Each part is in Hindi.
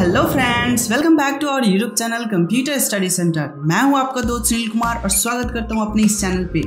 Hello friends, welcome back to our YouTube channel computer study centre. मैं हूं आपका दोस्त सुनील कुमार और स्वागत करता हूं अपने इस चैनल पे।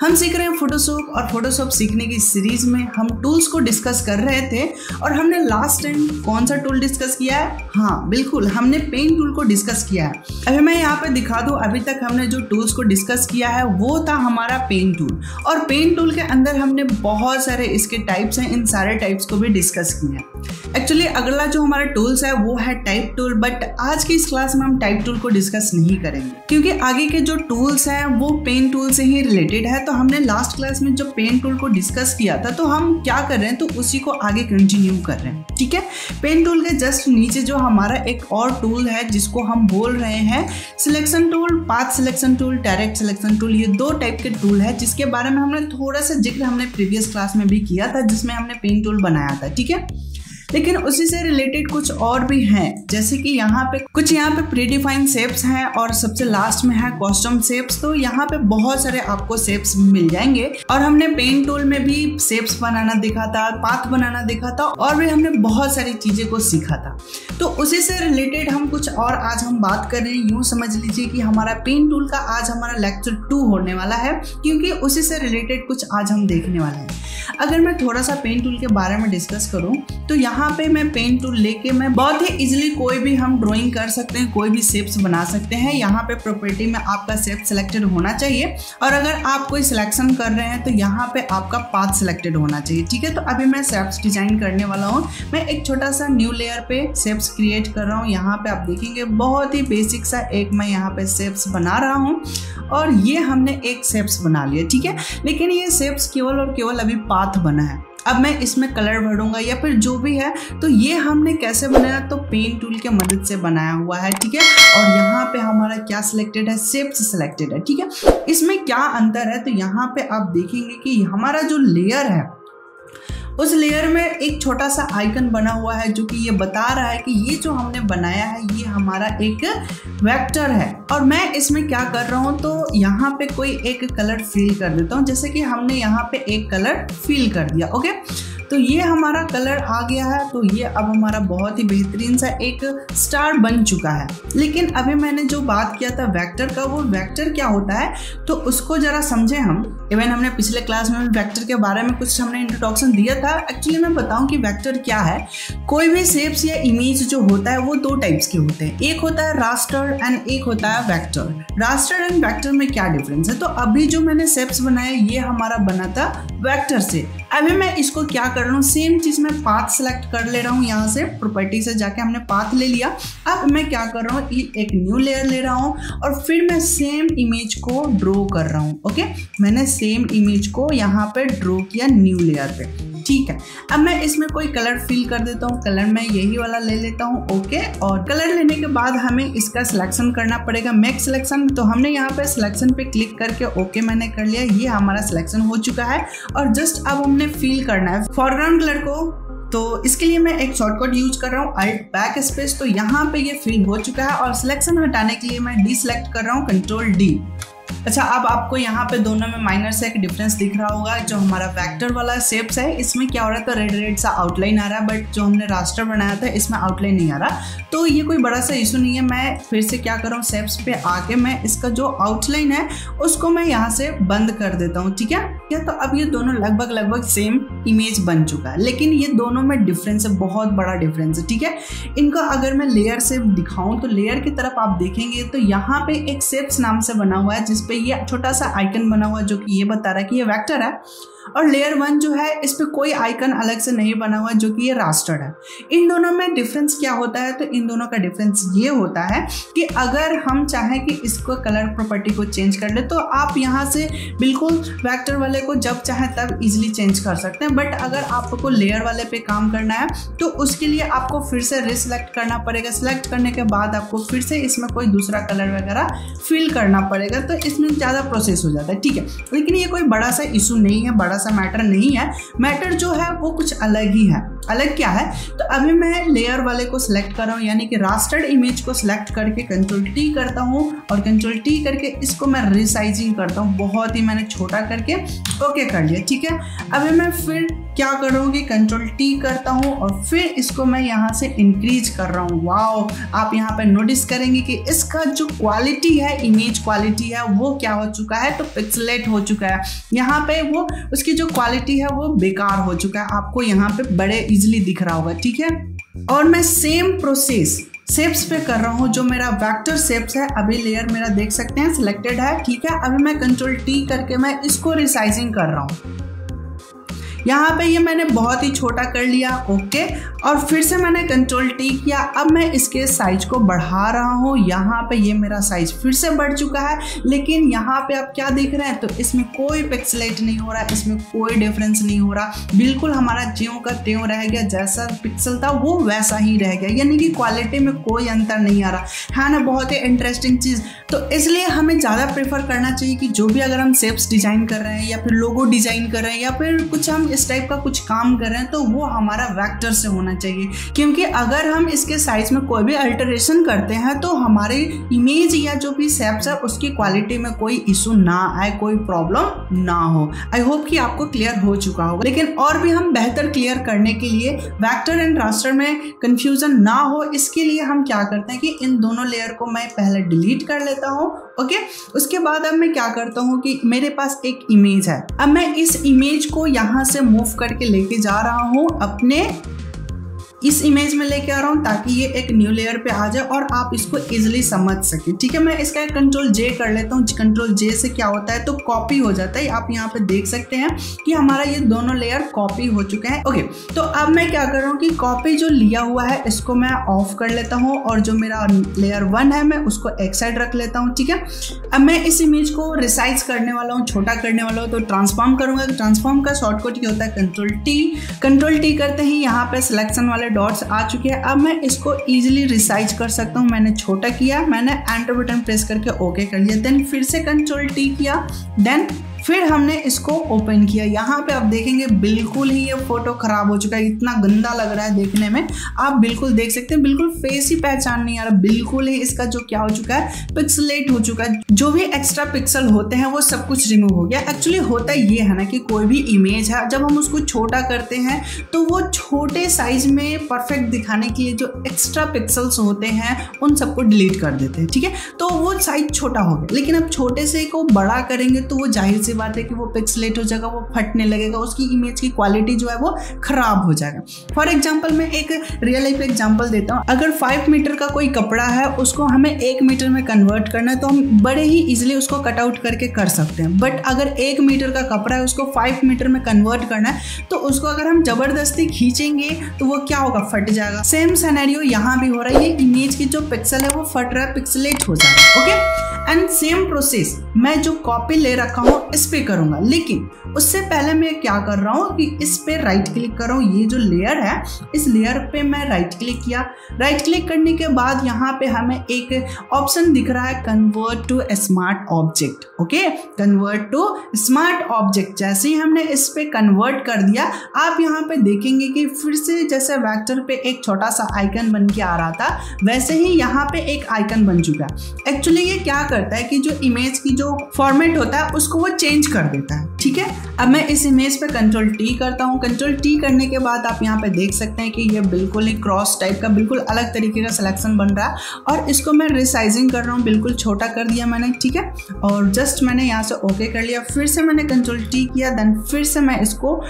हम सीख रहे हैं फोटोशॉप और फोटोशॉप सीखने की सीरीज में हम टूल्स को डिस्कस कर रहे थे और हमने लास्ट टाइम कौन सा टूल डिस्कस किया है? हाँ बिल्कुल, हमने पेन टूल को डिस्कस किया है। अभी मैं यहाँ पे दिखा दूँ, अभी तक हमने जो टूल्स को डिस्कस किया है वो था हमारा पेन टूल, और पेन टूल के अंदर हमने बहुत सारे इसके टाइप्स हैं, इन सारे टाइप्स को भी डिस्कस किया है। एक्चुअली अगला जो हमारा टूल्स है वो है टाइप टूल, बट आज की इस क्लास में हम टाइप टूल को डिस्कस नहीं करेंगे क्योंकि आगे के जो टूल्स हैं वो पेन टूल से ही रिलेटेड है। तो हमने लास्ट क्लास में जो पेन टूल को डिस्कस किया था तो हम क्या कर रहे हैं, तो उसी को आगे कंटिन्यू कर रहे हैं। ठीक है, पेन टूल के जस्ट नीचे जो हमारा एक और टूल है जिसको हम बोल रहे हैं selection tool, path selection tool, direct selection tool. ये दो टाइप के टूल है जिसके बारे में हमने थोड़ा सा जिक्र हमने प्रीवियस क्लास में भी किया था, जिसमें हमने पेन टूल बनाया था। ठीक है, लेकिन उसी से रिलेटेड कुछ और भी हैं, जैसे कि यहाँ पे प्रीडिफाइंड शेप्स हैं और सबसे लास्ट में है कस्टम शेप्स। तो यहाँ पे बहुत सारे आपको शेप्स मिल जाएंगे और हमने पेन टूल में भी शेप्स बनाना देखा था, पाथ बनाना देखा था और भी हमने बहुत सारी चीजें को सीखा था। तो उसी से रिलेटेड हम कुछ और आज हम बात कर रहे हैं। यूँ समझ लीजिए कि हमारा पेन टूल का आज हमारा लेक्चर 2 होने वाला है, क्योंकि उसी से रिलेटेड कुछ आज हम देखने वाले हैं। अगर मैं थोड़ा सा पेन टूल के बारे में डिस्कस करूं तो यहाँ पे मैं पेन टूल लेके मैं बहुत ही इजीली कोई भी हम ड्राइंग कर सकते हैं, कोई भी शेप्स बना सकते हैं। यहाँ पे प्रॉपर्टी में आपका शेप सिलेक्टेड होना चाहिए, और अगर आप कोई सिलेक्शन कर रहे हैं तो यहाँ पे आपका पाथ सिलेक्टेड होना चाहिए। ठीक है, तो अभी मैं शेप्स डिजाइन करने वाला हूँ। मैं एक छोटा सा न्यू लेयर पे शेप्स क्रिएट कर रहा हूँ। यहाँ पे आप देखेंगे बहुत ही बेसिक सा एक मैं यहाँ पे शेप्स बना रहा हूँ, और ये हमने एक शेप्स बना लिया। ठीक है, लेकिन ये शेप्स केवल और केवल अभी पाथ बना है। अब मैं इसमें कलर भरूंगा या फिर जो भी है, तो ये हमने कैसे बनाया, तो पेन टूल के मदद से बनाया हुआ है। ठीक है, और यहाँ पे हमारा क्या सिलेक्टेड है, शेप्स सिलेक्टेड है। ठीक है, इसमें क्या अंतर है, तो यहाँ पे आप देखेंगे कि हमारा जो लेयर है उस लेयर में एक छोटा सा आइकन बना हुआ है जो कि ये बता रहा है कि ये जो हमने बनाया है ये हमारा एक वेक्टर है। और मैं इसमें क्या कर रहा हूँ, तो यहाँ पे कोई एक कलर फिल कर देता हूँ, जैसे कि हमने यहाँ पे एक कलर फिल कर दिया। ओके, तो ये हमारा कलर आ गया है। तो ये अब हमारा बहुत ही बेहतरीन सा एक स्टार बन चुका है। लेकिन अभी मैंने जो बात किया था वेक्टर का, वो वेक्टर क्या होता है तो उसको जरा समझे हम। इवन हमने पिछले क्लास में वेक्टर के बारे में कुछ हमने इंट्रोडक्शन दिया था। एक्चुअली मैं बताऊं कि वेक्टर क्या है। कोई भी शेप्स या इमेज जो होता है वो दो टाइप्स के होते हैं, एक होता है रास्टर एंड एक होता है वेक्टर। रास्टर एंड वेक्टर में क्या डिफरेंस है, तो अभी जो मैंने शेप्स बनाया ये हमारा बना था वेक्टर से। अभी मैं इसको क्या कर रहा हूँ, सेम चीज मैं पाथ सेलेक्ट कर ले रहा हूँ। यहाँ से प्रॉपर्टी से जाके हमने पाथ ले लिया। अब मैं क्या कर रहा हूँ, एक न्यू लेयर ले रहा हूँ और फिर मैं सेम इमेज को ड्रॉ कर रहा हूँ। ओके, मैंने सेम इमेज को यहाँ पे ड्रॉ किया न्यू लेयर पे। ठीक है, अब मैं इसमें कोई कलर फिल कर देता हूँ। कलर मैं यही वाला ले लेता हूँ। ओके, और कलर लेने के बाद हमें इसका सिलेक्शन करना पड़ेगा, मेक सिलेक्शन। तो हमने यहाँ पे सिलेक्शन पे क्लिक करके ओके मैंने कर लिया। ये हमारा सिलेक्शन हो चुका है और जस्ट अब हमने फिल करना है फॉरग्राउंड कलर को। तो इसके लिए मैं एक शॉर्टकट यूज कर रहा हूँ, अल्ट बैक स्पेस। तो यहाँ पे ये फिल हो चुका है और सिलेक्शन हटाने के लिए मैं डीसेलेक्ट कर रहा हूँ, कंट्रोल डी। अच्छा, अब आपको यहाँ पे दोनों में माइनर से एक डिफरेंस दिख रहा होगा। जो हमारा वेक्टर वाला शेप्स है इसमें क्या हो रहा है, तो रेड रेड सा आउटलाइन आ रहा है, बट जो हमने रास्टर बनाया था इसमें आउटलाइन नहीं आ रहा। तो ये कोई बड़ा सा इशू नहीं है। मैं फिर से क्या कर रहा हूँ, शेप्स पे आके मैं इसका जो आउटलाइन है उसको मैं यहाँ से बंद कर देता हूँ। ठीक है, तो अब ये दोनों लगभग सेम इमेज बन चुका है, लेकिन ये दोनों में डिफरेंस है, बहुत बड़ा डिफरेंस है। ठीक है, इनका अगर मैं लेयर से दिखाऊं तो लेयर की तरफ आप देखेंगे तो यहाँ पे एक शेप्स नाम से बना हुआ है जिसपे ये छोटा सा आइकन बना हुआ है जो कि ये बता रहा है कि ये वेक्टर है। और लेयर 1 जो है इस पे कोई आइकन अलग से नहीं बना हुआ है जो कि ये रास्टर है। इन दोनों में डिफरेंस क्या होता है, तो इन दोनों का डिफरेंस ये होता है कि अगर हम चाहें कि इसको कलर प्रॉपर्टी को चेंज कर ले तो आप यहाँ से बिल्कुल वेक्टर वाले को जब चाहे तब इजीली चेंज कर सकते हैं। बट अगर आपको लेयर वाले पे काम करना है तो उसके लिए आपको फिर से रिसेलेक्ट करना पड़ेगा। सिलेक्ट करने के बाद आपको फिर से इसमें कोई दूसरा कलर वगैरह फिल करना पड़ेगा, तो इसमें ज़्यादा प्रोसेस हो जाता है। ठीक है, लेकिन ये कोई बड़ा सा इशू नहीं है, बड़ा सा मैटर नहीं है। मैटर जो है वो कुछ अलग ही है। अलग क्या है, तो अभी मैं लेयर वाले को सिलेक्ट कर रहा हूँ, यानी कि रास्टर्ड इमेज को सिलेक्ट करके कंट्रोल टी करता हूँ और कंट्रोल टी करके इसको मैं रिसाइजिंग करता हूँ, बहुत ही मैंने छोटा करके ओके कर लिया। ठीक है, अभी मैं फिर क्या कर रहा हूँ कि कंट्रोल टी करता हूँ और फिर इसको मैं यहाँ से इंक्रीज कर रहा हूँ। वाओ, आप यहाँ पे नोटिस करेंगे कि इसका जो क्वालिटी है, इमेज क्वालिटी है, वो क्या हो चुका है, तो पिक्सेलेट हो चुका है। यहाँ पे वो उसकी जो क्वालिटी है वो बेकार हो चुका है, आपको यहाँ पे बड़े इजिली दिख रहा होगा, ठीक है। और मैं सेम प्रोसेस शेप्स पे कर रहा हूँ, जो मेरा वेक्टर शेप्स है। अभी लेयर मेरा देख सकते हैं सिलेक्टेड है, ठीक है। अभी मैं कंट्रोल टी करके मैं इसको रिसाइजिंग कर रहा हूँ। यहाँ पे ये मैंने बहुत ही छोटा कर लिया, ओके। और फिर से मैंने कंट्रोल टी किया। अब मैं इसके साइज को बढ़ा रहा हूँ। यहाँ पे ये मेरा साइज फिर से बढ़ चुका है, लेकिन यहाँ पे आप क्या देख रहे हैं, तो इसमें कोई पिक्सेलेट नहीं हो रहा, इसमें कोई डिफरेंस नहीं हो रहा, बिल्कुल हमारा ज्यों का त्यों रह गया, जैसा पिक्सल था वो वैसा ही रह गया, यानी कि क्वालिटी में कोई अंतर नहीं आ रहा है ना। बहुत ही इंटरेस्टिंग चीज़। तो इसलिए हमें ज़्यादा प्रेफर करना चाहिए कि जो भी अगर हम शेप्स डिजाइन कर रहे हैं या फिर लोगो डिजाइन कर रहे हैं या फिर कुछ हम इस टाइप का कुछ काम कर रहे हैं, तो वो हमारा वेक्टर से होना चाहिए। क्योंकि अगर हम इसके साइज में कोई भी अल्टरेशन करते हैं तो हमारे इमेज या जो भी शेप्स है उसकी क्वालिटी में कोई इशू ना आए, कोई प्रॉब्लम ना हो। आई होप कि आपको क्लियर हो चुका होगा। लेकिन और भी हम बेहतर क्लियर करने के लिए, वेक्टर एंड रास्टर में कंफ्यूजन ना हो, इसके लिए हम क्या करते हैं कि इन दोनों लेयर को मैं पहले डिलीट कर लेता हूँ, ओके। उसके बाद अब मैं क्या करता हूँ कि मेरे पास एक इमेज है। अब मैं इस इमेज को यहाँ से मूव करके लेके जा रहा हूँ, अपने इस इमेज में लेके आ रहा हूँ ताकि ये एक न्यू लेयर पे आ जाए और आप इसको इजिली समझ सके, ठीक है। मैं इसका कंट्रोल जे कर लेता हूँ। कंट्रोल जे से क्या होता है, तो कॉपी हो जाता है। आप यहाँ पे देख सकते हैं कि हमारा ये दोनों लेयर कॉपी हो चुके हैं, ओके। तो अब मैं क्या कर रहा हूँ कि कॉपी जो लिया हुआ है इसको मैं ऑफ कर लेता हूँ और जो मेरा लेयर 1 है मैं उसको एक साइड रख लेता हूँ, ठीक है। अब मैं इस इमेज को रिसाइज करने वाला हूँ, छोटा करने वाला हूँ, तो ट्रांसफॉर्म करूंगा। ट्रांसफॉर्म का शॉर्टकट ये होता है कंट्रोल टी करते ही यहाँ पे सिलेक्शन वाले डॉट्स आ चुके हैं। अब मैं इसको इजीली रिसाइज कर सकता हूँ। मैंने छोटा किया, मैंने एंटर बटन प्रेस करके ओके कर लिया, देन फिर से कंट्रोल टी किया, देन फिर हमने इसको ओपन किया। यहाँ पे आप देखेंगे बिल्कुल ही ये फोटो खराब हो चुका है, इतना गंदा लग रहा है देखने में। आप बिल्कुल देख सकते हैं, बिल्कुल फेस ही पहचान नहीं आ रहा, बिल्कुल ही इसका जो क्या हो चुका है, पिक्सेलेट हो चुका है। जो भी एक्स्ट्रा पिक्सल होते हैं वो सब कुछ रिमूव हो गया। एक्चुअली होता ये है ना कि कोई भी इमेज है, जब हम उसको छोटा करते हैं तो वो छोटे साइज में परफेक्ट दिखाने के लिए जो एक्स्ट्रा पिक्सल्स होते हैं उन सबको डिलीट कर देते हैं, ठीक है। तो वो साइज छोटा हो गया, लेकिन अब छोटे से को बड़ा करेंगे तो वो जाहिर सी बात है कि वो पिक्सेलेट हो जाएगा, वो फटने लगेगा, उसकी इमेज की क्वालिटी जो है वो खराब हो जाएगा। फॉर एग्जांपल मैं एक रियल लाइफ एग्जांपल देता हूँ। अगर 5 मीटर का कोई कपड़ा है, उसको हमें 1 मीटर में कन्वर्ट करना है तो हम बड़े ही इजीली उसको कट आउट करके कर सकते हैं। बट अगर 1 मीटर का कपड़ा है, उसको 5 मीटर में कन्वर्ट करना है, तो उसको अगर हम जबरदस्ती खींचेंगे तो वो क्या होगा, फट जाएगा। सेम सिनेरियो यहाँ भी हो रहा है, ये इमेज की जो पिक्सल है वो फट रहा है, पिक्सेलेट हो जा रहा है, ओके। एंड सेम प्रोसेस मैं जो कॉपी ले रखा हूँ इस पे करूंगा, लेकिन उससे पहले मैं क्या कर रहा हूँ कि इस पे राइट क्लिक कर रहा हूँ। ये जो लेयर है, इस लेयर पे मैं राइट क्लिक किया। राइट क्लिक करने के बाद यहाँ पे हमें एक ऑप्शन दिख रहा है, convert to smart object, okay. Convert to smart object जैसे ही हमने इस पे कन्वर्ट कर दिया, आप यहाँ पे देखेंगे कि फिर से जैसे वेक्टर पे एक छोटा सा आइकन बन के आ रहा था, वैसे ही यहाँ पे एक आइकन बन चुका है। एक्चुअली ये क्या करता है कि जो इमेज की जो फॉर्मेट होता है उसको वो चेंज कर देता है, ठीक है। अब मैं इस इमेज पे कंट्रोल टी करता हूँ। कंट्रोल टी करने के बाद आप यहाँ पे देख सकते हैं कि ये बिल्कुल ही क्रॉस टाइप का बिल्कुल अलग तरीके का सिलेक्शन बन रहा है और इसको मैं रिसाइजिंग कर रहा हूँ, बिल्कुल छोटा कर दिया मैंने, ठीक है। और जस्ट मैंने यहाँ से ओके कर लिया, फिर से मैंने कंट्रोल टी किया, देन फिर से मैं इसको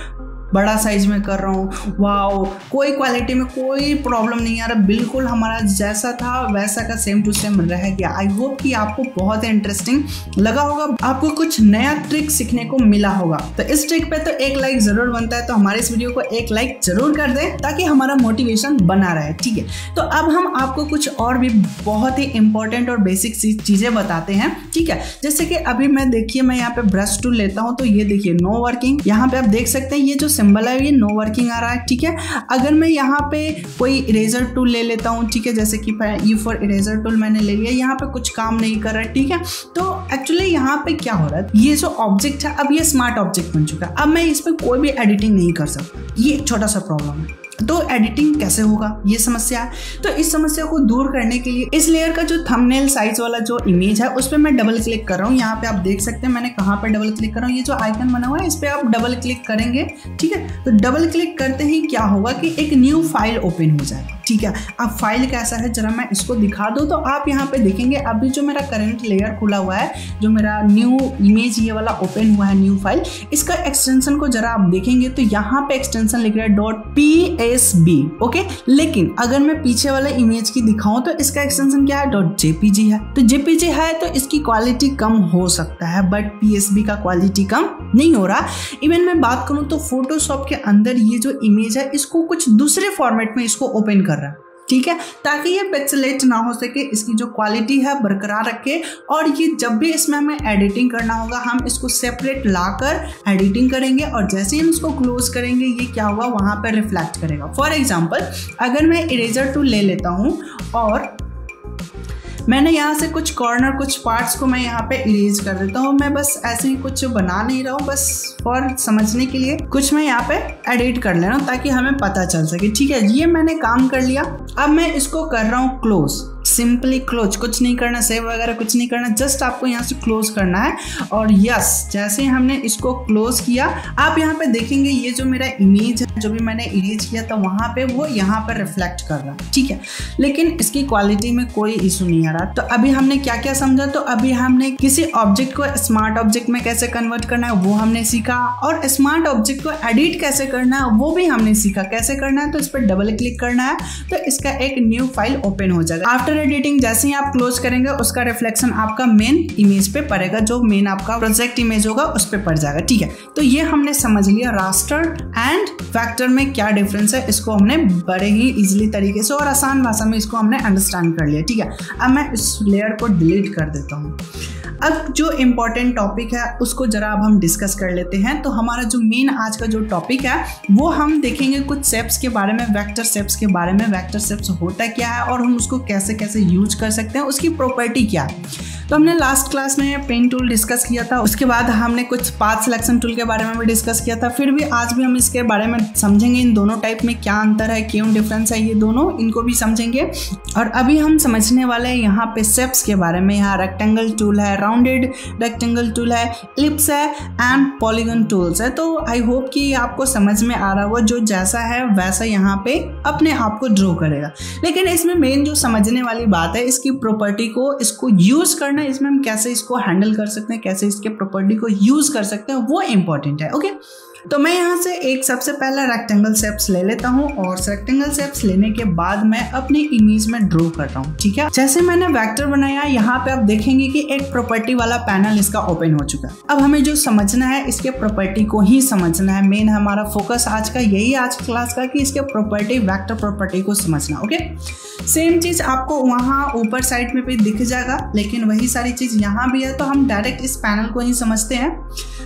बड़ा साइज में कर रहा हूँ। वाओ, कोई क्वालिटी में कोई प्रॉब्लम नहीं आ रहा, बिल्कुल हमारा जैसा था वैसा का सेम टू सेम रह गया। आई होप कि आपको बहुत इंटरेस्टिंग लगा होगा, आपको कुछ नया ट्रिक सीखने को मिला होगा। तो इस ट्रिक पे तो एक लाइक जरूर बनता है, तो हमारे इस वीडियो को एक लाइक जरूर कर दें ताकि हमारा मोटिवेशन बना रहे, ठीक है। तो अब हम आपको कुछ और भी बहुत ही इंपॉर्टेंट और बेसिक चीजें बताते हैं, ठीक है। जैसे कि अभी मैं देखिए, मैं यहाँ पे ब्रश टूल लेता हूँ, तो ये देखिए नो वर्किंग, यहाँ पे आप देख सकते हैं ये जो सिंबल है ये नो वर्किंग आ रहा है, ठीक है। अगर मैं यहाँ पे कोई इरेजर टूल ले लेता हूँ, ठीक है, जैसे कि ई फॉर इरेजर टूल मैंने ले लिया, यहाँ पे कुछ काम नहीं कर रहा है, ठीक है। तो एक्चुअली यहाँ पे क्या हो रहा है, ये जो ऑब्जेक्ट है अब ये स्मार्ट ऑब्जेक्ट बन चुका है, अब मैं इस पर कोई भी एडिटिंग नहीं कर सकता, ये एक छोटा सा प्रॉब्लम है। तो एडिटिंग कैसे होगा, ये समस्या है। तो इस समस्या को दूर करने के लिए इस लेयर का जो थंबनेल साइज वाला जो इमेज है उस पर मैं डबल क्लिक कर रहा हूँ। यहाँ पे आप देख सकते हैं मैंने कहाँ पर डबल क्लिक कर रहा हूँ, ये जो आइकन बना हुआ है इस पर आप डबल क्लिक करेंगे, ठीक है। तो डबल क्लिक करते ही क्या होगा कि एक न्यू फाइल ओपन हो जाएगा, ठीक है। अब फाइल कैसा है जरा मैं इसको दिखा दूँ, तो आप यहाँ पे देखेंगे अभी जो मेरा करंट लेयर खुला हुआ है, जो मेरा न्यू इमेज ये वाला ओपन हुआ है न्यू फाइल, इसका एक्सटेंशन को जरा आप देखेंगे तो यहाँ पे एक्सटेंशन लिख रहा है .psb, ओके। लेकिन अगर मैं पीछे वाला इमेज की दिखाऊं तो इसका एक्सटेंशन क्या है, .jpg है। तो jpg है तो इसकी क्वालिटी कम हो सकता है, बट psb का क्वालिटी कम नहीं हो रहा। इवन मैं बात करूं तो फोटोशॉप के अंदर ये जो इमेज है इसको कुछ दूसरे फॉर्मेट में इसको ओपन कर रहा है, ठीक है, ताकि ये पिक्सेलेट ना हो सके, इसकी जो क्वालिटी है बरकरार रखे। और ये जब भी इसमें हमें एडिटिंग करना होगा हम इसको सेपरेट लाकर एडिटिंग करेंगे, और जैसे ही हम इसको क्लोज करेंगे ये क्या होगा वहाँ पर रिफ्लेक्ट करेगा। फॉर एग्जाम्पल अगर मैं इरेजर टूल ले लेता हूँ और मैंने यहाँ से कुछ कॉर्नर कुछ पार्ट्स को मैं यहाँ पे इरेज कर देता हूँ, मैं बस ऐसे ही कुछ बना नहीं रहा हूँ, बस फॉर समझने के लिए कुछ मैं यहाँ पे एडिट कर ले रहा हूँ ताकि हमें पता चल सके, ठीक है। ये मैंने काम कर लिया, अब मैं इसको कर रहा हूँ क्लोज, सिंपली क्लोज, कुछ नहीं करना, सेव वगैरह कुछ नहीं करना, जस्ट आपको यहाँ से क्लोज करना है। और यस, जैसे हमने इसको क्लोज किया आप यहाँ पे देखेंगे ये जो मेरा इमेज है जो भी मैंने इरेज किया था वहाँ पे वो यहाँ पर रिफ्लेक्ट कर रहा है, ठीक है। लेकिन इसकी क्वालिटी में कोई इशू नहीं आ रहा। तो अभी हमने क्या क्या समझा, तो अभी हमने किसी ऑब्जेक्ट को स्मार्ट ऑब्जेक्ट में कैसे कन्वर्ट करना है वो हमने सीखा, और स्मार्ट ऑब्जेक्ट को एडिट कैसे करना है वो भी हमने सीखा कैसे करना है। तो इस पर डबल क्लिक करना है तो इसका एक न्यू फाइल ओपन हो जाएगा। आफ्टर एडिटिंग जैसे ही आप क्लोज करेंगे उसका रिफ्लेक्शन आपका मेन इमेज पे पड़ेगा, जो मेन आपका प्रोजेक्ट इमेज होगा उस पे पड़ जाएगा, ठीक है। तो ये हमने समझ लिया रास्टर एंड वेक्टर में क्या डिफरेंस है, इसको हमने बड़े ही इजीली तरीके से और आसान भाषा में इसको हमने अंडरस्टैंड कर लिया, ठीक है। अब मैं इस लेयर को डिलीट कर देता हूँ। अब जो इम्पोर्टेंट टॉपिक है उसको जरा अब हम डिस्कस कर लेते हैं। तो हमारा जो मेन आज का जो टॉपिक है वो हम देखेंगे कुछ शेप्स के बारे में, वेक्टर शेप्स के बारे में। वेक्टर शेप्स होता क्या है और हम उसको कैसे कैसे यूज कर सकते हैं, उसकी प्रॉपर्टी क्या है। तो हमने लास्ट क्लास में पेन टूल डिस्कस किया था, उसके बाद हमने कुछ पाथ सिलेक्शन टूल के बारे में भी डिस्कस किया था। फिर भी आज भी हम इसके बारे में समझेंगे, इन दोनों टाइप में क्या अंतर है, क्यों डिफरेंस है, ये दोनों इनको भी समझेंगे। और अभी हम समझने वाले हैं यहाँ पे शेप्स के बारे में। यहाँ रेक्टेंगल टूल है, राउंडेड रेक्टेंगल टूल है, एलिप्स है एंड पॉलीगन टूल्स है। तो आई होप कि आपको समझ में आ रहा होगा, जो जैसा है वैसा यहाँ पे अपने आप को ड्रॉ करेगा। लेकिन इसमें मेन जो समझने वाली बात है इसकी प्रॉपर्टी को, इसको यूज करना, इसमें हम कैसे इसको हैंडल कर सकते हैं, कैसे इसके प्रॉपर्टी को यूज कर सकते हैं, वो इंपॉर्टेंट है, ओके। तो मैं यहाँ से एक सबसे पहला रेक्टेंगल शेप्स ले लेता हूँ और रेक्टेंगल शेप्स लेने के बाद मैं अपनी इमेज में ड्रॉ कर रहा हूँ, ठीक है। जैसे मैंने वेक्टर बनाया, यहाँ पे आप देखेंगे कि एक प्रॉपर्टी वाला पैनल इसका ओपन हो चुका है। अब हमें जो समझना है इसके प्रॉपर्टी को ही समझना है। मेन हमारा फोकस आज का यही, आज क्लास का, कि इसके प्रॉपर्टी, वेक्टर प्रॉपर्टी को समझना, ओके। सेम चीज आपको वहाँ ऊपर साइड में भी दिख जाएगा, लेकिन वही सारी चीज यहाँ भी है। तो हम डायरेक्ट इस पैनल को ही समझते हैं।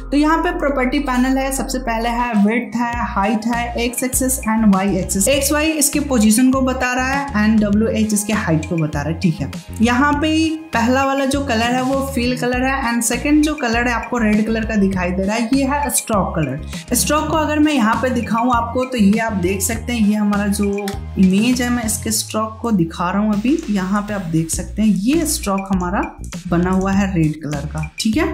तो यहाँ पे प्रॉपर्टी पैनल है, सबसे पहले है विड्थ है, हाइट है, X axis and Y axis. X Y इसके पोजीशन को बता रहा है एंड डब्ल्यू एच इसके हाइट को बता रहा है, ठीक है। यहाँ पे पहला वाला जो कलर है वो फील कलर है एंड सेकंड जो कलर है आपको रेड कलर का दिखाई दे रहा है, ये है स्ट्रोक कलर। स्ट्रोक को अगर मैं यहाँ पे दिखाऊं आपको तो ये आप देख सकते हैं, ये हमारा जो इमेज है, मैं इसके स्ट्रोक को दिखा रहा हूँ अभी। यहाँ पे आप देख सकते हैं ये स्ट्रोक हमारा बना हुआ है रेड कलर का, ठीक है।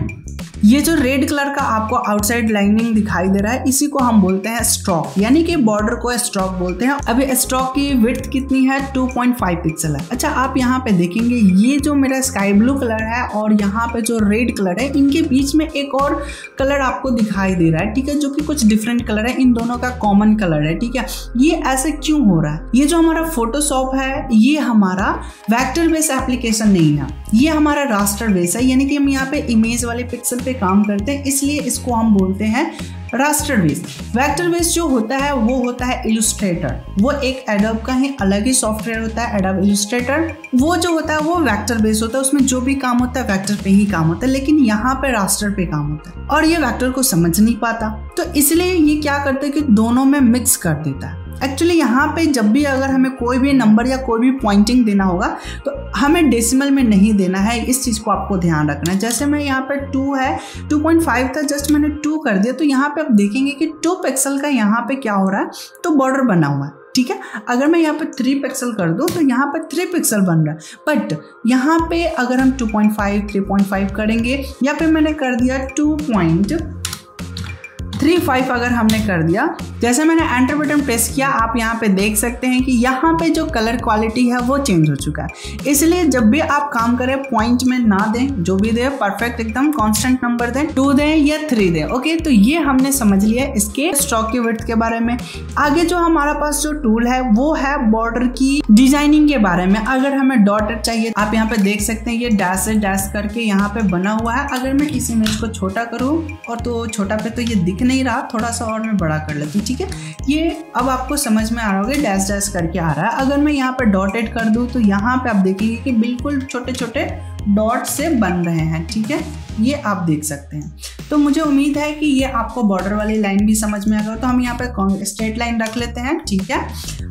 ये जो रेड कलर का आपको आउटसाइड लाइनिंग दिखाई दे रहा है इसी को हम बोलते हैं स्ट्रोक, यानी कि बॉर्डर को स्ट्रोक बोलते हैं। अभी स्ट्रोक की विड्थ कितनी है, 2.5 पिक्सल है। अच्छा, आप यहाँ पे देखेंगे ये जो मेरा स्काई ब्लू कलर है और यहाँ पे जो रेड कलर है, इनके बीच में एक और कलर आपको दिखाई दे रहा है, ठीक है, जो कि कुछ डिफरेंट कलर है, इन दोनों का कॉमन कलर है, ठीक है। ये ऐसे क्यों हो रहा है? ये जो हमारा फोटोशॉप है ये हमारा वेक्टर बेस एप्लीकेशन नहीं है, ये हमारा रास्टर बेस है, यानी कि हम यहाँ पे इमेज वाले पिक्सल पे काम करते हैं, इसलिए इसको हम बोलते हैं रास्टर बेस। वेक्टर बेस जो होता है वो होता है इलस्ट्रेटर, वो एक एडोब का ही अलग ही सॉफ्टवेयर होता है, एडोब इलस्ट्रेटर। वो जो होता है वो वेक्टर बेस होता है, उसमें जो भी काम होता है वेक्टर पे ही काम होता है, लेकिन यहाँ पे रास्टर पे काम होता है और ये वेक्टर को समझ नहीं पाता, तो इसलिए ये क्या करते हैं कि दोनों में मिक्स कर देता है। एक्चुअली यहाँ पे जब भी अगर हमें कोई भी नंबर या कोई भी पॉइंटिंग देना होगा तो हमें डेसिमल में नहीं देना है, इस चीज़ को आपको ध्यान रखना है। जैसे मैं यहाँ पे 2 है, 2.5 था, जस्ट मैंने 2 कर दिया, तो यहाँ पे आप देखेंगे कि 2 पिक्सल का यहाँ पे क्या हो रहा है, तो बॉर्डर बना हुआ है, ठीक है। अगर मैं यहाँ पे 3 पिक्सल कर दूँ तो यहाँ पे 3 पिक्सल बन रहा है, बट यहाँ पे अगर हम 2.5 3.5 करेंगे या फिर मैंने कर दिया 2.35 अगर हमने कर दिया, जैसे मैंने एंटर बटन प्रेस किया आप यहाँ पे देख सकते हैं कि यहाँ पे जो कलर क्वालिटी है वो चेंज हो चुका है। इसलिए जब भी आप काम करें पॉइंट में ना दें, जो भी दें परफेक्ट एकदम कांस्टेंट नंबर दें, 2 दें या 3 दें। ओके, तो ये हमने समझ लिया इसके स्ट्रोक की विड्थ के बारे में। आगे जो हमारा पास जो टूल है वो है बॉर्डर की डिजाइनिंग के बारे में। अगर हमें डॉटेड चाहिए, आप यहाँ पे देख सकते हैं ये डैश से डैश करके यहाँ पे बना हुआ है। अगर मैं इस इमेज को छोटा करूँ और तो छोटा पे तो ये दिख नहीं रहा, थोड़ा सा और मैं बड़ा कर लेती हूँ, ठीक है। ये अब आपको समझ में आ रहा होगा, डैश डैश करके आ रहा है। अगर मैं यहाँ पे डॉटेड कर दूँ तो यहाँ पे आप देखेंगे कि बिल्कुल छोटे छोटे डॉट से बन रहे हैं, ठीक है, ये आप देख सकते हैं। तो मुझे उम्मीद है कि ये आपको बॉर्डर वाली लाइन भी समझ में आ गया। तो हम यहाँ पे स्ट्रेट लाइन रख लेते हैं, ठीक है।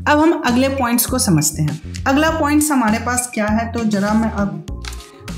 अब हम अगले पॉइंट्स को समझते हैं। अगला पॉइंट्स हमारे पास क्या है, तो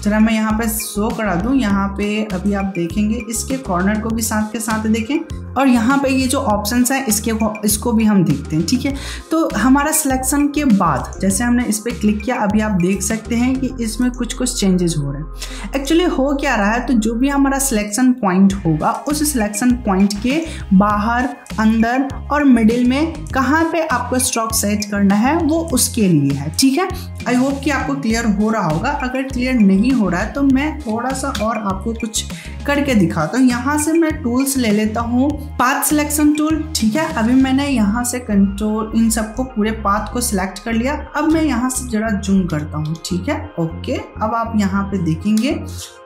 जरा मैं यहाँ पे शो करा दूँ। यहाँ पे अभी आप देखेंगे इसके कॉर्नर को भी साथ के साथ देखें, और यहाँ पे ये जो ऑप्शंस हैं इसको भी हम देखते हैं, ठीक है। तो हमारा सिलेक्शन के बाद जैसे हमने इस पर क्लिक किया, अभी आप देख सकते हैं कि इसमें कुछ चेंजेस हो रहे हैं। एक्चुअली हो क्या रहा है, तो जो भी हमारा सिलेक्शन पॉइंट होगा उस सिलेक्शन पॉइंट के बाहर, अंदर और मिडिल में कहाँ पे आपको स्ट्रोक सेट करना है वो उसके लिए है, ठीक है। आई होप कि आपको क्लियर हो रहा होगा। अगर क्लियर नहीं हो रहा है तो मैं थोड़ा सा और आपको कुछ करके दिखाता हूँ। यहाँ से मैं टूल्स ले लेता हूँ, पाथ सिलेक्शन टूल, ठीक है। अभी मैंने यहाँ से कंट्रोल इन सबको पूरे पाथ को सिलेक्ट कर लिया। अब मैं यहाँ से जरा जूम करता हूँ, ठीक है, ओके। अब आप यहाँ पे देखेंगे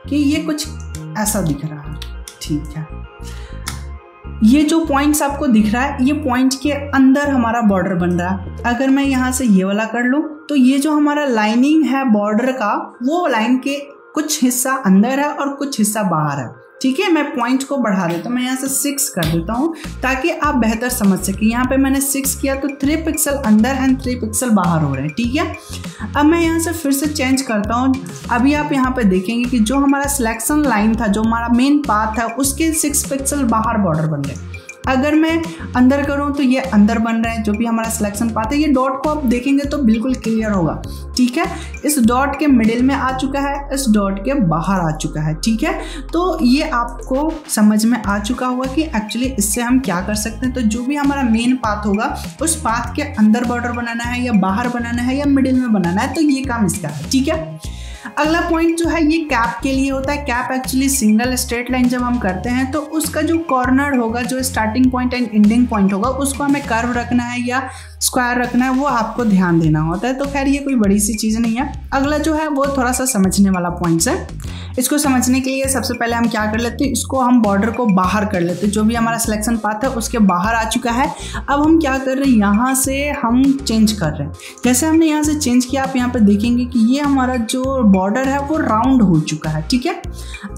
कि ये कुछ ऐसा दिख रहा है, ठीक है। ये जो पॉइंट्स आपको दिख रहा है, ये पॉइंट के अंदर हमारा बॉर्डर बन रहा है। अगर मैं यहाँ से ये वाला कर लूँ तो ये जो हमारा लाइनिंग है बॉर्डर का, वो लाइन के कुछ हिस्सा अंदर है और कुछ हिस्सा बाहर है, ठीक है। मैं पॉइंट को बढ़ा देता हूँ, मैं यहाँ से 6 कर देता हूँ ताकि आप बेहतर समझ सकें। यहाँ पे मैंने 6 किया तो 3 पिक्सल अंदर एंड 3 पिक्सल बाहर हो रहे हैं, ठीक है। अब मैं यहाँ से फिर से चेंज करता हूँ। अभी आप यहाँ पे देखेंगे कि जो हमारा सिलेक्शन लाइन था, जो हमारा मेन पाथ है, उसके 6 पिक्सल बाहर बॉर्डर बन रहे हैं। अगर मैं अंदर करूं तो ये अंदर बन रहा है, जो भी हमारा सिलेक्शन पाथ है। ये डॉट को आप देखेंगे तो बिल्कुल क्लियर होगा, ठीक है। इस डॉट के मिडिल में आ चुका है, इस डॉट के बाहर आ चुका है, ठीक है। तो ये आपको समझ में आ चुका होगा कि एक्चुअली इससे हम क्या कर सकते हैं। तो जो भी हमारा मेन पाथ होगा उस पाथ के अंदर बॉर्डर बनाना है या बाहर बनाना है या मिडिल में बनाना है, तो ये काम इसका है, ठीक है। अगला पॉइंट जो है ये कैप के लिए होता है। Cap actually single straight line जब हम करते हैं तो उसका जो कॉर्नर होगा, जो starting point and ending point होगा, उसको हमें कर्व रखना है या स्क्वायर रखना है, वो आपको ध्यान देना होता है। तो खैर ये कोई बड़ी सी चीज़ नहीं है। अगला जो है वो थोड़ा सा समझने वाला पॉइंट्स है। इसको समझने के लिए सबसे पहले हम क्या कर लेते हैं, इसको हम बॉर्डर को बाहर कर लेते हैं। जो भी हमारा सिलेक्शन पाथ है उसके बाहर आ चुका है। अब हम क्या कर रहे हैं, यहाँ से हम चेंज कर रहे हैं। जैसे हमने यहाँ से चेंज किया, आप यहाँ पे देखेंगे कि ये हमारा जो बॉर्डर है वो राउंड हो चुका है, ठीक है।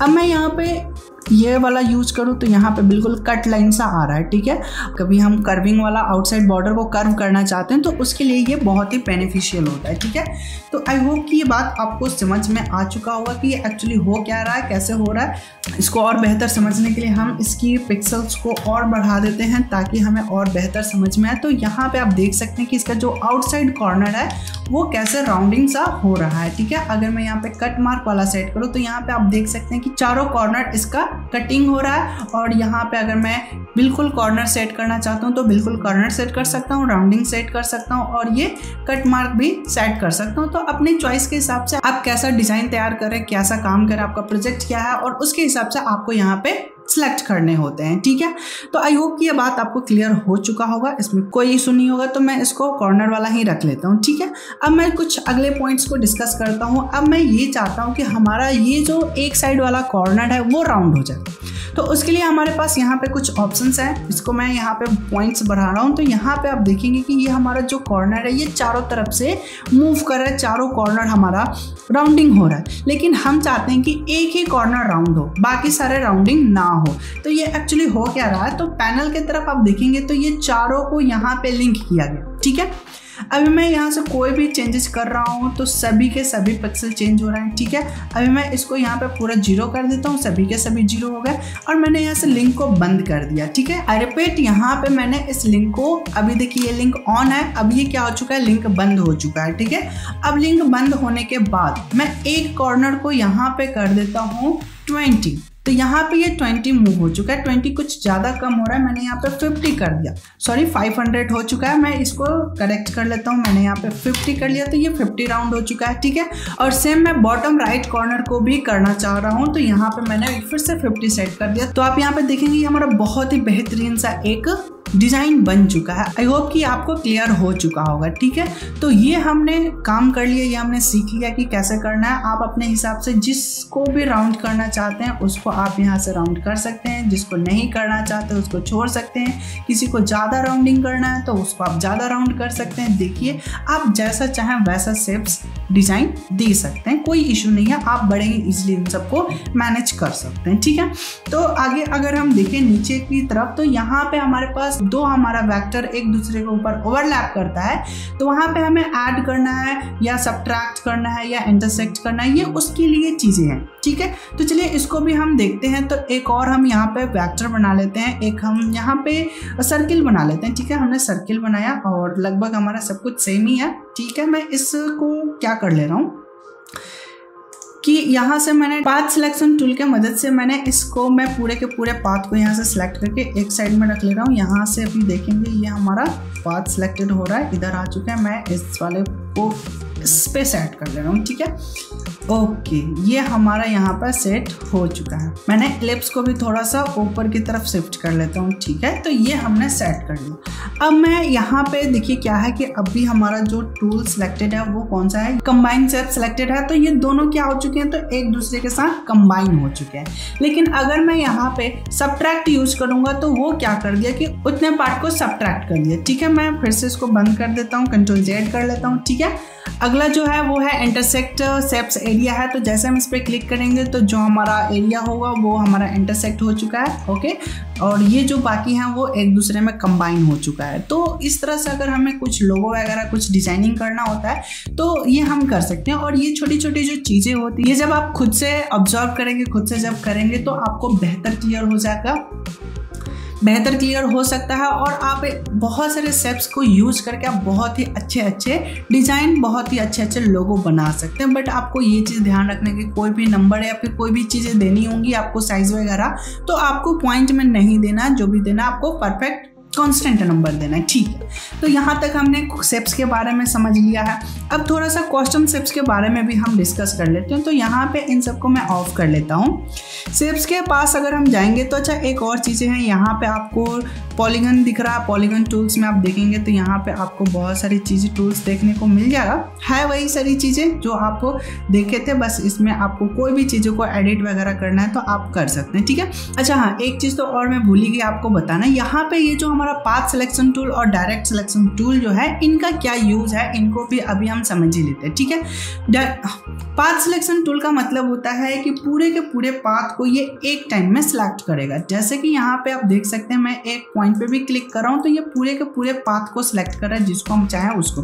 अब मैं यहाँ पे ये वाला यूज करूँ तो यहाँ पे बिल्कुल कट लाइन सा आ रहा है, ठीक है। कभी हम कर्विंग वाला आउटसाइड बॉर्डर को कर्व करना चाहते हैं तो उसके लिए ये बहुत ही बेनिफिशियल होता है, ठीक है। तो आई होप कि ये बात आपको समझ में आ चुका होगा कि ये एक्चुअली हो क्या रहा है, कैसे हो रहा है। इसको और बेहतर समझने के लिए हम इसकी पिक्सल्स को और बढ़ा देते हैं ताकि हमें और बेहतर समझ में आए। तो यहाँ पे आप देख सकते हैं कि इसका जो आउटसाइड कॉर्नर है वो कैसे राउंडिंग सा हो रहा है, ठीक है। अगर मैं यहाँ पे कट मार्क वाला सेट करूँ तो यहाँ पे आप देख सकते हैं कि चारों कॉर्नर इसका कटिंग हो रहा है। और यहाँ पे अगर मैं बिल्कुल कॉर्नर सेट करना चाहता हूँ तो बिल्कुल कॉर्नर सेट कर सकता हूँ, राउंडिंग सेट कर सकता हूँ और ये कट मार्क भी सेट कर सकता हूँ। तो अपनी चॉइस के हिसाब से आप कैसा डिजाइन तैयार करें, कैसा काम करें, आपका प्रोजेक्ट क्या है, और उसके हिसाब से आपको यहाँ पे सिलेक्ट करने होते हैं, ठीक है। तो आई होप कि ये बात आपको क्लियर हो चुका होगा, इसमें कोई इशू नहीं होगा। तो मैं इसको कॉर्नर वाला ही रख लेता हूँ, ठीक है। अब मैं कुछ अगले पॉइंट्स को डिस्कस करता हूँ। अब मैं ये चाहता हूँ कि हमारा ये जो एक साइड वाला कॉर्नर है वो राउंड हो जाए। तो उसके लिए हमारे पास यहाँ पे कुछ ऑप्शंस हैं। इसको मैं यहाँ पे पॉइंट्स बढ़ा रहा हूँ। तो यहाँ पे आप देखेंगे कि ये हमारा जो कॉर्नर है ये चारों तरफ से मूव कर रहा है, चारों कॉर्नर हमारा राउंडिंग हो रहा है। लेकिन हम चाहते हैं कि एक ही कॉर्नर राउंड हो, बाकी सारे राउंडिंग ना हो। तो ये एक्चुअली हो क्या रहा है, तो पैनल की तरफ आप देखेंगे तो ये चारों को यहाँ पे लिंक किया गया, ठीक है। अभी मैं यहाँ से कोई भी चेंजेस कर रहा हूँ तो सभी के सभी पिक्सल चेंज हो रहे हैं, ठीक है। अभी मैं इसको यहाँ पे पूरा 0 कर देता हूँ, सभी के सभी 0 हो गए और मैंने यहाँ से लिंक को बंद कर दिया, ठीक है। आई रिपीट, यहाँ पे मैंने इस लिंक को, अभी देखिए ये लिंक ऑन है, अब ये क्या हो चुका है, लिंक बंद हो चुका है, ठीक है। अब लिंक बंद होने के बाद मैं एक कॉर्नर को यहाँ पे कर देता हूँ 20, तो यहाँ पे ये 20 मूव हो चुका है। 20 कुछ ज़्यादा कम हो रहा है, मैंने यहाँ पे 50 कर दिया, सॉरी 500 हो चुका है। मैं इसको करेक्ट कर लेता हूँ, मैंने यहाँ पे 50 कर लिया, तो ये 50 राउंड हो चुका है, ठीक है। और सेम मैं बॉटम राइट कॉर्नर को भी करना चाह रहा हूँ, तो यहाँ पे मैंने फिर से 50 सेट कर दिया। तो आप यहाँ पे देखेंगे हमारा बहुत ही बेहतरीन सा एक डिज़ाइन बन चुका है। आई होप कि आपको क्लियर हो चुका होगा, ठीक है। तो ये हमने काम कर लिया, ये हमने सीख लिया कि कैसे करना है। आप अपने हिसाब से जिसको भी राउंड करना चाहते हैं उसको आप यहाँ से राउंड कर सकते हैं, जिसको नहीं करना चाहते उसको छोड़ सकते हैं। किसी को ज़्यादा राउंडिंग करना है तो उसको आप ज़्यादा राउंड कर सकते हैं। देखिए आप जैसा चाहें वैसा शेप्स डिज़ाइन दे सकते हैं, कोई इशू नहीं है। आप बड़े ही ईजिली इन सबको मैनेज कर सकते हैं, ठीक है। तो आगे अगर हम देखें नीचे की तरफ, तो यहाँ पे हमारे पास दो हमारा वेक्टर एक दूसरे के ऊपर ओवरलैप करता है, तो वहाँ पे हमें ऐड करना है या सब्ट्रैक्ट करना है या इंटरसेक्ट करना है, ये उसके लिए चीज़ें हैं, ठीक है। तो चलिए इसको भी हम देखते हैं। तो एक और हम यहाँ पे वेक्टर बना लेते हैं, एक हम यहाँ पे सर्किल बना लेते हैं, ठीक है। हमने सर्किल बनाया और लगभग हमारा सब कुछ सेम ही है, ठीक है। मैं इसको क्या कर ले रहा हूँ कि यहाँ से मैंने पाथ सिलेक्शन टूल के मदद से मैंने इसको, मैं पूरे के पूरे पाथ को यहाँ से सिलेक्ट करके एक साइड में रख ले रहा हूँ। यहाँ से अभी देखेंगे ये हमारा पाथ सिलेक्टेड हो रहा है, इधर आ चुका है। मैं इस वाले को इस पे सेट कर ले रहा हूँ, ठीक है। ओके, ये हमारा यहाँ पर सेट हो चुका है। मैंने एलिप्स को भी थोड़ा सा ऊपर की तरफ शिफ्ट कर लेता हूँ, ठीक है। तो ये हमने सेट कर लिया। अब मैं यहाँ पे देखिए क्या है कि अभी हमारा जो टूल सिलेक्टेड है वो कौन सा है, कंबाइन शेप सिलेक्टेड है। तो ये दोनों क्या हो चुके हैं, तो एक दूसरे के साथ कंबाइन हो चुके हैं। लेकिन अगर मैं यहाँ पे सब्ट्रैक्ट यूज करूंगा तो वो क्या कर दिया कि उतने पार्ट को सब्ट्रैक्ट कर दिया, ठीक है। मैं फिर से इसको बंद कर देता हूँ, Ctrl Z कर लेता हूँ, ठीक है। अगला जो है वो है इंटरसेक्ट शेप्स एरिया है। तो जैसे हम इस पर क्लिक करेंगे तो जो हमारा एरिया होगा वो हमारा इंटरसेक्ट हो चुका है, ओके। और ये जो बाकी हैं वो एक दूसरे में कंबाइन हो चुका है। तो इस तरह से अगर हमें कुछ लोगो वगैरह कुछ डिजाइनिंग करना होता है तो ये हम कर सकते हैं। और ये छोटी छोटी जो चीज़ें होती है, ये जब आप खुद से ऑब्जर्व करेंगे, खुद से जब करेंगे तो आपको बेहतर क्लियर हो जाएगा, बेहतर क्लियर हो सकता है। और आप बहुत सारे स्टेप्स को यूज करके आप बहुत ही अच्छे अच्छे डिज़ाइन, बहुत ही अच्छे अच्छे लोगो बना सकते हैं। बट आपको ये चीज़ ध्यान रखने की, कोई भी नंबर या फिर कोई भी चीज़ें देनी होंगी आपको, साइज वगैरह, तो आपको पॉइंट में नहीं देना, जो भी देना आपको परफेक्ट कांस्टेंट नंबर देना है, ठीक है। तो यहाँ तक हमने शेप्स के बारे में समझ लिया है। अब थोड़ा सा कस्टम शेप्स के बारे में भी हम डिस्कस कर लेते हैं। तो यहाँ पे इन सबको मैं ऑफ कर लेता हूँ। शेप्स के पास अगर हम जाएंगे तो अच्छा एक और चीज़ें हैं, यहाँ पे आपको पॉलीगन दिख रहा है। पॉलीगन टूल्स में आप देखेंगे तो यहाँ पे आपको बहुत सारी चीज़ें टूल्स देखने को मिल जाएगा, है वही सारी चीज़ें जो आपको देखे थे, बस इसमें आपको कोई भी चीज़ों को एडिट वगैरह करना है तो आप कर सकते हैं, ठीक है। अच्छा हाँ, एक चीज़ तो और मैं भूल ही गई आपको बताना, यहाँ पे ये जो हमारा पाथ सिलेक्शन टूल और डायरेक्ट सिलेक्शन टूल जो है, इनका क्या यूज है, इनको भी अभी हम समझ ही लेते हैं, ठीक है। पाथ सिलेक्शन टूल का मतलब होता है कि पूरे के पूरे पाथ को ये एक टाइम में सिलेक्ट करेगा। जैसे कि यहाँ पे आप देख सकते हैं, मैं एक पॉइंट पे भी क्लिक कर रहा हूँ तो ये पूरे के पूरे पाथ को सिलेक्ट कर रहा है, जिसको हम चाहें उसको।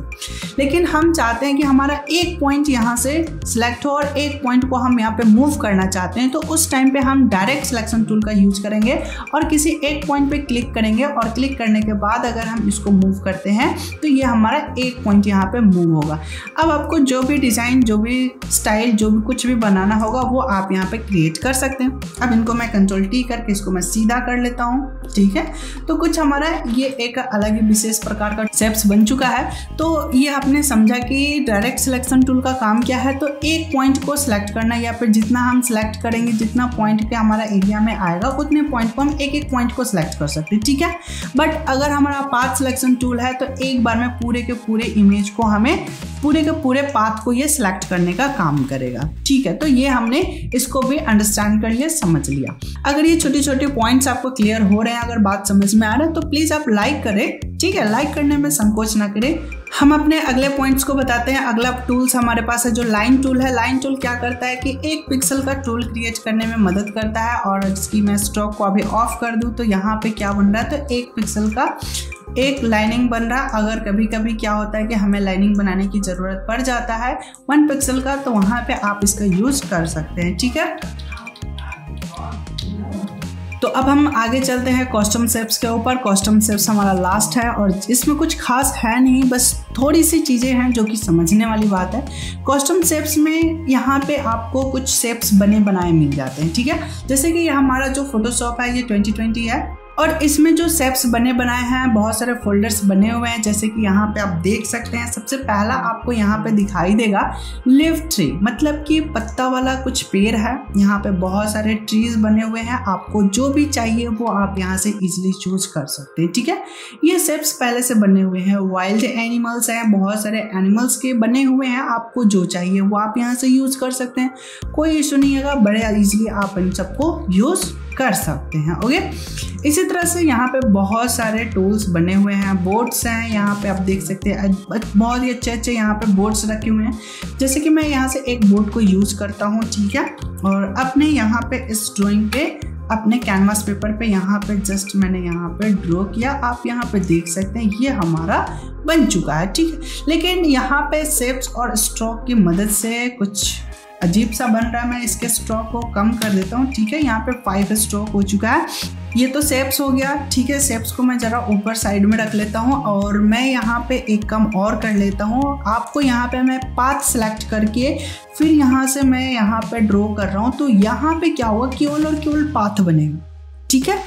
लेकिन हम चाहते हैं कि हमारा एक पॉइंट यहाँ से सिलेक्ट हो और एक पॉइंट को हम यहाँ पे मूव करना चाहते हैं, तो उस टाइम पे हम डायरेक्ट सिलेक्शन टूल का यूज करेंगे और किसी एक पॉइंट पे क्लिक करेंगे और क्लिक करने के बाद अगर हम इसको मूव करते हैं तो ये हमारा एक पॉइंट यहाँ पे मूव होगा। अब आपको जो भी डिज़ाइन, जो भी स्टाइल, जो भी कुछ भी बनाना होगा वो आप यहाँ पे क्रिएट कर सकते हैं। अब इनको मैं Ctrl T करके इसको मैं सीधा कर लेता हूँ, ठीक है। तो कुछ हमारा ये एक अलग ही विशेष प्रकार का शेप्स बन चुका है। तो ये आपने समझा कि डायरेक्ट सिलेक्शन टूल का काम क्या है, तो एक पॉइंट को सिलेक्ट करना, या फिर जितना हम सिलेक्ट करेंगे, जितना पॉइंट के हमारा एरिया में आएगा उतने पॉइंट को हम एक एक पॉइंट को सिलेक्ट कर सकते हैं, ठीक है। बट अगर हमारा पाथ सिलेक्शन टूल है तो एक बार में पूरे के पूरे इमेज को, हमें पूरे के पूरे पाथ को ये सिलेक्ट करने का काम करेगा, ठीक है। तो ये हमने इसको भी अंडरस्टैंड कर लिया, समझ लिया। अगर ये छोटे छोटे पॉइंट्स आपको क्लियर हो रहे हैं, अगर बात समझ में आ रहा है तो प्लीज़ आप लाइक करें, ठीक है। लाइक करने में संकोच ना करें। हम अपने अगले पॉइंट्स को बताते हैं। अगला टूल्स हमारे पास है जो लाइन टूल है। लाइन टूल क्या करता है कि एक पिक्सल का टूल क्रिएट करने में मदद करता है। और इसकी मैं स्ट्रोक को अभी ऑफ कर दूं तो यहाँ पे क्या बन रहा है, तो एक पिक्सल का एक लाइनिंग बन रहा। अगर कभी कभी क्या होता है कि हमें लाइनिंग बनाने की ज़रूरत पड़ जाता है 1 पिक्सल का, तो वहाँ पे आप इसका यूज़ कर सकते हैं। ठीक है, तो अब हम आगे चलते हैं कस्टम शेप्स के ऊपर। कस्टम शेप्स हमारा लास्ट है और इसमें कुछ खास है नहीं, बस थोड़ी सी चीज़ें हैं जो कि समझने वाली बात है। कस्टम शेप्स में यहाँ पे आपको कुछ शेप्स बने बनाए मिल जाते हैं। ठीक है, जैसे कि ये हमारा जो फोटोशॉप है ये 2020 है और इसमें जो शेप्स बने बनाए हैं, बहुत सारे फोल्डर्स बने हुए हैं। जैसे कि यहाँ पे आप देख सकते हैं, सबसे पहला आपको यहाँ पे दिखाई देगा लीफ ट्री, मतलब कि पत्ता वाला कुछ पेड़ है। यहाँ पे बहुत सारे ट्रीज बने हुए हैं, आपको जो भी चाहिए वो आप यहाँ से इजीली चूज कर सकते हैं। ठीक है, ये शेप्स पहले से बने हुए हैं। वाइल्ड एनिमल्स हैं, बहुत सारे एनिमल्स के बने हुए हैं, आपको जो चाहिए वो आप यहाँ से यूज कर सकते हैं, कोई इशू नहीं है, बड़े इजीली आप इन सबको यूज कर सकते हैं। ओके, इसी तरह से यहाँ पे बहुत सारे टूल्स बने हुए हैं। बोर्ड्स हैं, यहाँ पे आप देख सकते हैं बहुत ही अच्छे अच्छे यहाँ पे बोर्ड्स रखे हुए हैं। जैसे कि मैं यहाँ से एक बोर्ड को यूज करता हूँ। ठीक है, और अपने यहाँ पे इस ड्राइंग पे अपने कैनवास पेपर पे यहाँ पे जस्ट मैंने यहाँ पे ड्रॉ किया। आप यहाँ पे देख सकते हैं ये हमारा बन चुका है। ठीक है, लेकिन यहाँ पे शेप्स और स्ट्रोक की मदद से कुछ अजीब सा बन रहा है। मैं इसके स्ट्रोक को कम कर देता हूँ। ठीक है, यहाँ पे 5 स्ट्रोक हो चुका है। ये तो शेप्स हो गया। ठीक है, शेप्स को मैं ज़रा ऊपर साइड में रख लेता हूँ और मैं यहाँ पे एक कम और कर लेता हूँ। आपको यहाँ पे मैं पाथ सेलेक्ट करके फिर यहाँ से मैं यहाँ पे ड्रॉ कर रहा हूँ, तो यहाँ पे क्या हुआ, केवल और केवल पाथ बने। ठीक है,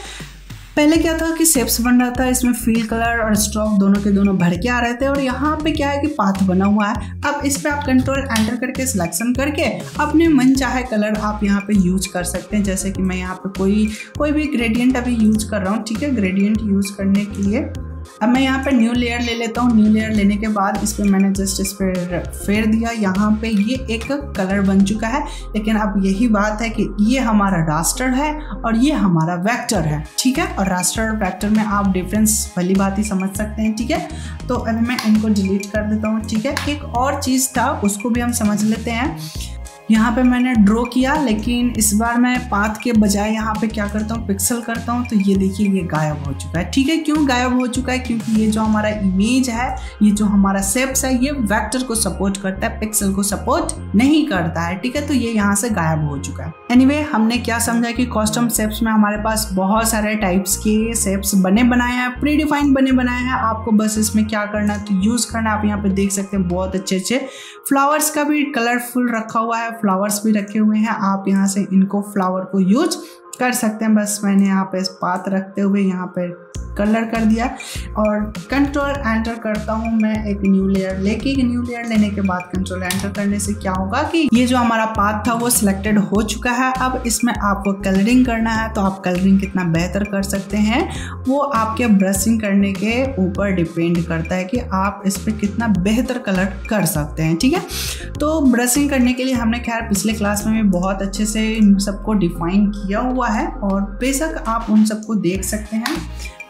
पहले क्या था कि शेप्स बन रहा था, इसमें फील कलर और स्ट्रोक दोनों के दोनों भर के आ रहे थे, और यहाँ पे क्या है कि पाथ बना हुआ है। अब इस पे आप कंट्रोल एंटर करके सिलेक्शन करके अपने मन चाहे कलर आप यहाँ पे यूज कर सकते हैं। जैसे कि मैं यहाँ पे कोई भी ग्रेडियंट अभी यूज कर रहा हूँ। ठीक है, ग्रेडियंट यूज करने के लिए अब मैं यहाँ पे न्यू लेयर ले लेता हूँ। न्यू लेयर लेने के बाद इस पर मैंने जस्ट इस पर फेर दिया। यहाँ पे ये एक कलर बन चुका है। लेकिन अब यही बात है कि ये हमारा रास्टर है और ये हमारा वेक्टर है। ठीक है, और रास्टर और वेक्टर में आप डिफरेंस भली बात ही समझ सकते हैं। ठीक है, तो अभी मैं इनको डिलीट कर देता हूँ। ठीक है, एक और चीज़ था उसको भी हम समझ लेते हैं। यहाँ पे मैंने ड्रॉ किया, लेकिन इस बार मैं पाथ के बजाय यहाँ पे क्या करता हूँ, पिक्सल करता हूँ, तो ये देखिए ये गायब हो चुका है। ठीक है, क्यों गायब हो चुका है, क्योंकि ये जो हमारा इमेज है, ये जो हमारा शेप्स है, ये वेक्टर को सपोर्ट करता है, पिक्सल को सपोर्ट नहीं करता है। ठीक है, तो ये यहाँ से गायब हो चुका है। एनीवे, हमने क्या समझा कि कस्टम शेप्स में हमारे पास बहुत सारे टाइप्स के शेप्स बने बनाए हैं, प्री डिफाइंड बने बनाए हैं। आपको बस इसमें क्या करना है, तो यूज करना। आप यहाँ पे देख सकते हैं बहुत अच्छे अच्छे फ्लावर्स का भी कलरफुल रखा हुआ है, फ्लावर्स भी रखे हुए हैं। आप यहाँ से इनको फ्लावर को यूज कर सकते हैं। बस मैंने यहाँ पे पाथ रखते हुए यहाँ पे कलर कर दिया और कंट्रोल एंटर करता हूँ मैं एक न्यू लेयर लेके। न्यू लेयर लेने के बाद कंट्रोल एंटर करने से क्या होगा कि ये जो हमारा पाथ था वो सिलेक्टेड हो चुका है। अब इसमें आपको कलरिंग करना है, तो आप कलरिंग कितना बेहतर कर सकते हैं वो आपके ब्रशिंग करने के ऊपर डिपेंड करता है कि आप इस पर कितना बेहतर कलर कर सकते हैं। ठीक है, तो ब्रशिंग करने के लिए हमने खैर पिछले क्लास में भी बहुत अच्छे से इन सबको डिफाइन किया हुआ है और बेशक आप उन सबको देख सकते हैं,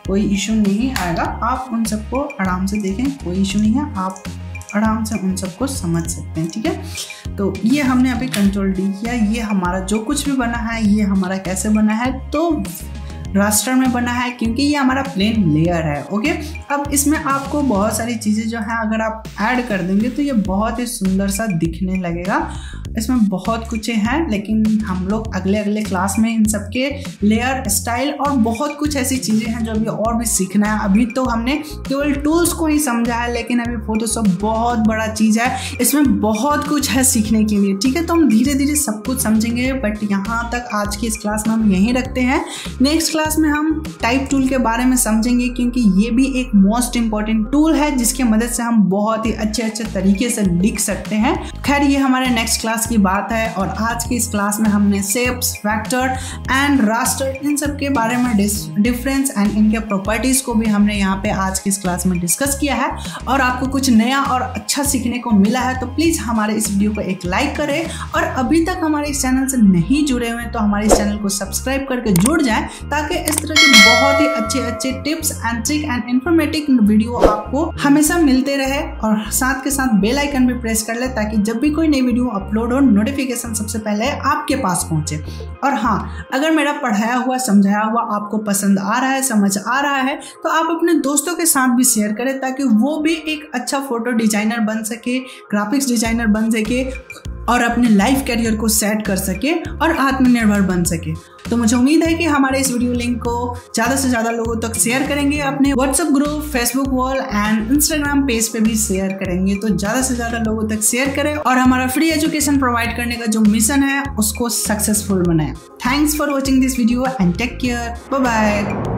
कोई इशू नहीं आएगा। आप उन सबको आराम से देखें, कोई इशू नहीं है, आप आराम से उन सबको समझ सकते हैं। ठीक है, तो ये हमने अभी कंट्रोल डी किया। ये हमारा जो कुछ भी बना है ये हमारा कैसे बना है, तो रास्टर में बना है क्योंकि ये हमारा प्लेन लेयर है। ओके, अब इसमें आपको बहुत सारी चीज़ें जो हैं अगर आप ऐड कर देंगे तो ये बहुत ही सुंदर सा दिखने लगेगा। इसमें बहुत कुछ हैं, लेकिन हम लोग अगले क्लास में इन सबके लेयर, स्टाइल और बहुत कुछ ऐसी चीज़ें हैं जो अभी और भी सीखना है। अभी तो हमने केवल टूल्स को ही समझा है, लेकिन अभी फोटोशॉप बहुत बड़ा चीज़ है, इसमें बहुत कुछ है सीखने के लिए। ठीक है, तो हम धीरे धीरे सब कुछ समझेंगे, बट यहाँ तक आज की इस क्लास में हम यहीं रखते हैं। नेक्स्ट क्लास में हम टाइप टूल के बारे में समझेंगे, क्योंकि ये भी एक मोस्ट इंपॉर्टेंट टूल है जिसकी मदद से हम बहुत ही अच्छे तरीके से लिख सकते हैं। खैर, ये हमारे नेक्स्ट क्लास की बात है और आज की इस क्लास में हमने शेप्स, वेक्टर एंड रास्टर इन सब के बारे में डिफरेंस एंड इनके प्रॉपर्टीज को भी हमने यहाँ पे आज की इस क्लास में डिस्कस किया है और आपको कुछ नया और अच्छा सीखने को मिला है। तो प्लीज हमारे इस वीडियो को एक लाइक करें और अभी तक हमारे इस चैनल से नहीं जुड़े हुए तो हमारे इस चैनल को सब्सक्राइब करके जुड़ जाएं, ताकि आगे इस तरह के बहुत ही अच्छे अच्छे tips and trick and informative video आपको हमेशा मिलते रहे, और साथ के साथ बेल आइकन भी प्रेस कर ले ताकि जब भी कोई नई वीडियो अपलोड हो नोटिफिकेशन सबसे पहले आपके पास पहुंचे। और हाँ, अगर मेरा पढ़ाया हुआ समझाया हुआ आपको पसंद आ रहा है, समझ आ रहा है, तो आप अपने दोस्तों के साथ भी शेयर करें ताकि वो भी एक अच्छा फोटो डिजाइनर बन सके, ग्राफिक्स डिजाइनर बन सके और अपने लाइफ कैरियर को सेट कर सके और आत्मनिर्भर बन सके। तो मुझे उम्मीद है कि हमारे इस वीडियो लिंक को ज़्यादा से ज़्यादा लोगों तक शेयर करेंगे, अपने WhatsApp group, Facebook wall and Instagram page पे भी शेयर करेंगे। तो ज़्यादा से ज़्यादा लोगों तक शेयर करें और हमारा फ्री एजुकेशन प्रोवाइड करने का जो मिशन है उसको सक्सेसफुल बनाएं। Thanks for watching this video and take care. Bye bye.